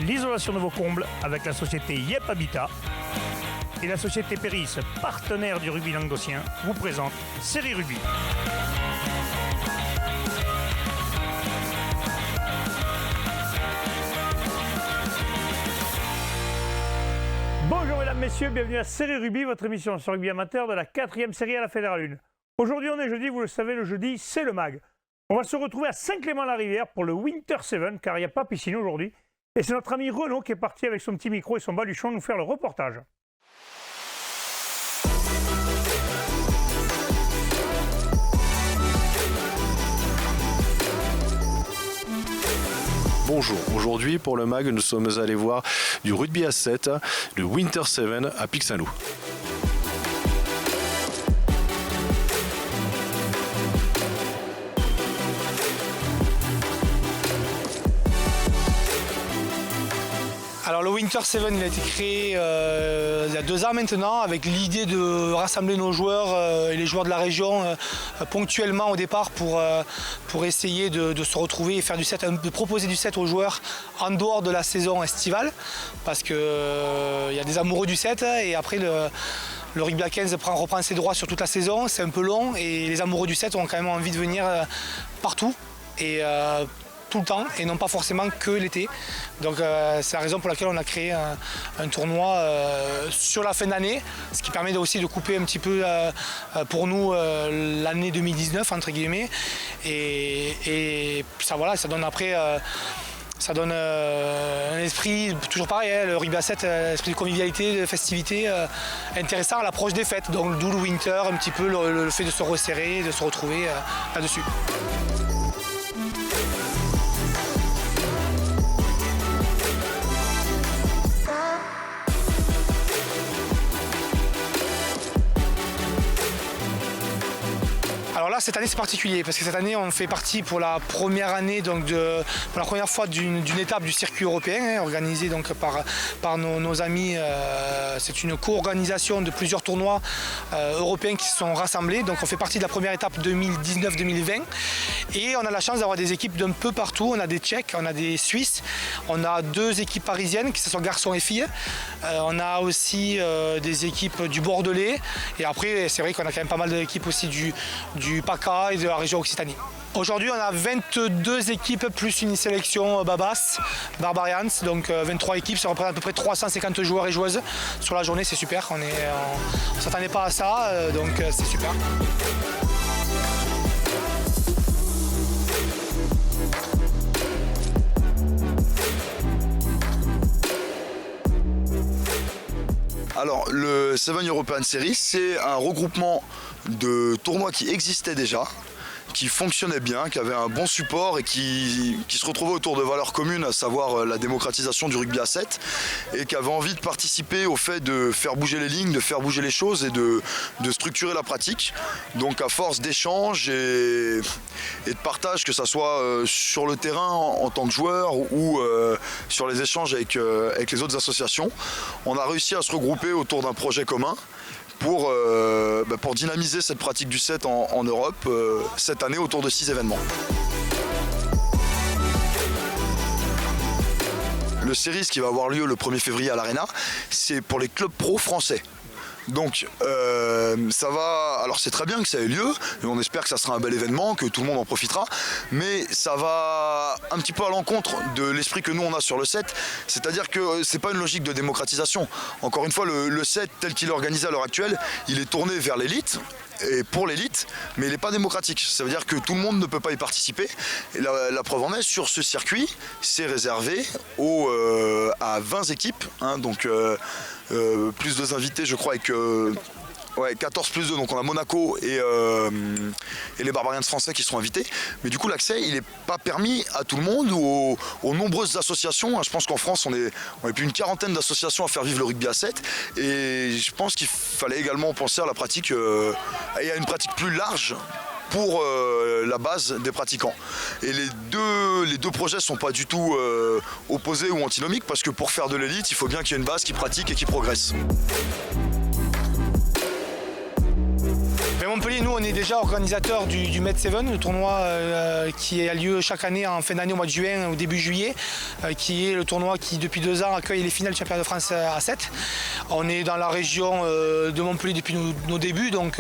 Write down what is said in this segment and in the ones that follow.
l'isolation de vos combles avec la société Yep Habitat. Et la société Péris, partenaire du rugby languedocien, vous présente Série Rugby. Bonjour mesdames, messieurs, bienvenue à Série Rugby, votre émission sur rugby amateur de la 4e série à la Fédérale 1. Aujourd'hui on est jeudi, vous le savez, le jeudi c'est le MAG. On va se retrouver à Saint-Clément-la-Rivière pour le Winter 7, car il n'y a pas piscine aujourd'hui. Et c'est notre ami Renaud qui est parti avec son petit micro et son baluchon nous faire le reportage. Bonjour, aujourd'hui pour le MAG, nous sommes allés voir du rugby à 7, le Winter 7 à Pic-Saint-Loup. Alors le Winter 7 il a été créé il y a 2 ans maintenant avec l'idée de rassembler nos joueurs et les joueurs de la région ponctuellement au départ pour essayer de se retrouver et faire du set, de proposer du set aux joueurs en dehors de la saison estivale parce qu'il y a des amoureux du set et après le rugby à 15 reprend ses droits sur toute la saison, c'est un peu long et les amoureux du set ont quand même envie de venir partout et tout le temps et non pas forcément que l'été. Donc c'est la raison pour laquelle on a créé un tournoi sur la fin d'année, ce qui permet aussi de couper un petit peu pour nous l'année 2019 entre guillemets et ça voilà, ça donne après ça donne un esprit, toujours pareil, hein, le rugby à 7, esprit de convivialité, de festivité intéressant à l'approche des fêtes. Donc d'où le winter, un petit peu le fait de se resserrer, de se retrouver là-dessus. Alors là, cette année c'est particulier parce que cette année on fait partie pour la première année donc pour la première fois d'une étape du circuit européen organisée donc par nos amis. C'est une co-organisation de plusieurs tournois européens qui se sont rassemblés. Donc on fait partie de la première étape 2019-2020 et on a la chance d'avoir des équipes d'un peu partout. On a des Tchèques, on a des Suisses, on a 2 équipes parisiennes, que ce soit garçons et filles. On a aussi des équipes du Bordelais et après c'est vrai qu'on a quand même pas mal d'équipes aussi du PACA et de la région Occitanie. Aujourd'hui, on a 22 équipes plus une sélection Babas, Barbarians, donc 23 équipes, ça représente à peu près 350 joueurs et joueuses sur la journée, c'est super, on ne s'attendait pas à ça, donc c'est super. Alors, le 7 European Series, c'est un regroupement de tournois qui existaient déjà, qui fonctionnaient bien, qui avaient un bon support et qui se retrouvaient autour de valeurs communes, à savoir la démocratisation du rugby à 7, et qui avaient envie de participer au fait de faire bouger les lignes, de faire bouger les choses et de structurer la pratique. Donc à force d'échanges et de partage, que ce soit sur le terrain en tant que joueur ou sur les échanges avec les autres associations, on a réussi à se regrouper autour d'un projet commun pour dynamiser cette pratique du set en Europe cette année autour de 6 événements. Le Series qui va avoir lieu le 1er février à l'Arena, c'est pour les clubs pro français. Donc ça va, alors c'est très bien que ça ait lieu, et on espère que ça sera un bel événement, que tout le monde en profitera, mais ça va un petit peu à l'encontre de l'esprit que nous on a sur le set, c'est-à-dire que c'est pas une logique de démocratisation. Encore une fois, le set tel qu'il est organisé à l'heure actuelle, il est tourné vers l'élite, et pour l'élite, mais il n'est pas démocratique. Ça veut dire que tout le monde ne peut pas y participer. Et la preuve en est, sur ce circuit, c'est réservé à 20 équipes, hein, donc plus 2 invités, je crois, avec 14 plus 2, donc on a Monaco et les Barbarians français qui sont invités. Mais du coup, l'accès, il n'est pas permis à tout le monde ou aux nombreuses associations. Je pense qu'en France, on est plus une quarantaine d'associations à faire vivre le rugby à 7. Et je pense qu'il fallait également penser à la pratique et à une pratique plus large pour la base des pratiquants. Et les deux projets ne sont pas du tout opposés ou antinomiques, parce que pour faire de l'élite, il faut bien qu'il y ait une base qui pratique et qui progresse. Montpellier, nous, on est déjà organisateur du Med 7, le tournoi qui a lieu chaque année en fin d'année au mois de juin, au début juillet, qui est le tournoi qui, depuis 2 ans, accueille les finales du championnat de France à 7. On est dans la région de Montpellier depuis nos débuts, donc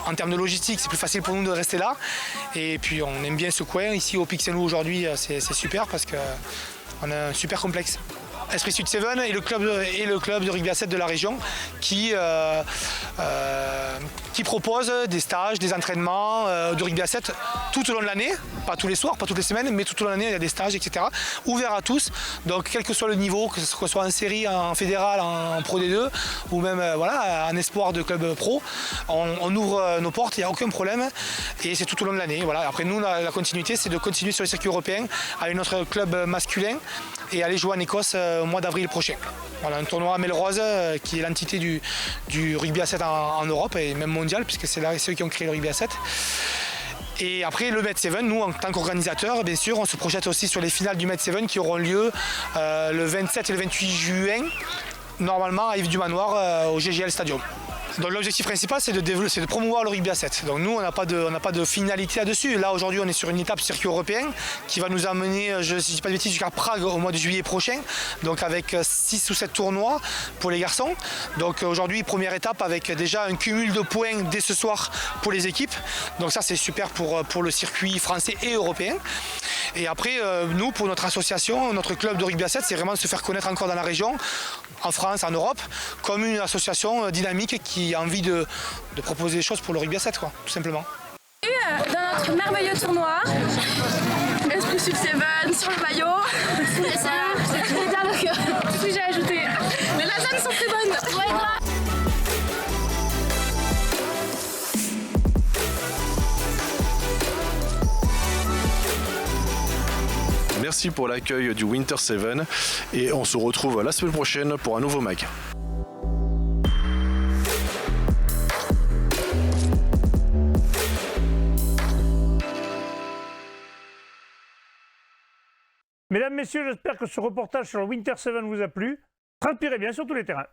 en termes de logistique, c'est plus facile pour nous de rester là. Et puis, on aime bien ce coin. Ici, au Pixelou, aujourd'hui, c'est super parce qu'on a un super complexe. Esprit Sud 7 est le club de rugby à 7 de la région qui propose des stages, des entraînements de rugby à 7 tout au long de l'année, pas tous les soirs, pas toutes les semaines, mais tout au long de l'année il y a des stages, etc. ouverts à tous, donc quel que soit le niveau, que ce soit en série, en fédéral, en Pro D2 ou même voilà, en espoir de club pro, on ouvre nos portes, il n'y a aucun problème et c'est tout au long de l'année. Voilà. Après nous, la continuité, c'est de continuer sur les circuits européens avec notre club masculin et aller jouer en Écosse au mois d'avril prochain. Voilà, un tournoi à Melrose qui est l'entité du rugby à 7 en Europe et même mondial puisque c'est là ceux qui ont créé le rugby à 7. Et après le Med 7, nous en tant qu'organisateurs, bien sûr, on se projette aussi sur les finales du Med 7 qui auront lieu le 27 et le 28 juin, normalement à Yves-du-Manoir au GGL Stadium. Donc l'objectif principal, c'est de promouvoir le rugby à 7. Donc nous, on n'a pas de finalité là-dessus. Là, aujourd'hui, on est sur une étape circuit européen qui va nous amener, si je ne dis pas de bêtises, jusqu'à Prague au mois de juillet prochain. Donc avec 6 ou 7 tournois pour les garçons. Donc aujourd'hui, première étape avec déjà un cumul de points dès ce soir pour les équipes. Donc ça, c'est super pour le circuit français et européen. Et après, nous, pour notre association, notre club de rugby à 7, c'est vraiment de se faire connaître encore dans la région, en France, en Europe, comme une association dynamique qui a envie de proposer des choses pour le rugby à 7, quoi, tout simplement. Dans notre merveilleux tournoi, Esprit Sud 7 sur le maillot. C'est ça, c'est tout ce que j'ai ajouté. Les lasagnes sont très bonnes. Ouais, grave. Merci pour l'accueil du Winter 7 et on se retrouve la semaine prochaine pour un nouveau mag. Mesdames, Messieurs, j'espère que ce reportage sur le Winter 7 vous a plu. Transpirez bien sur tous les terrains.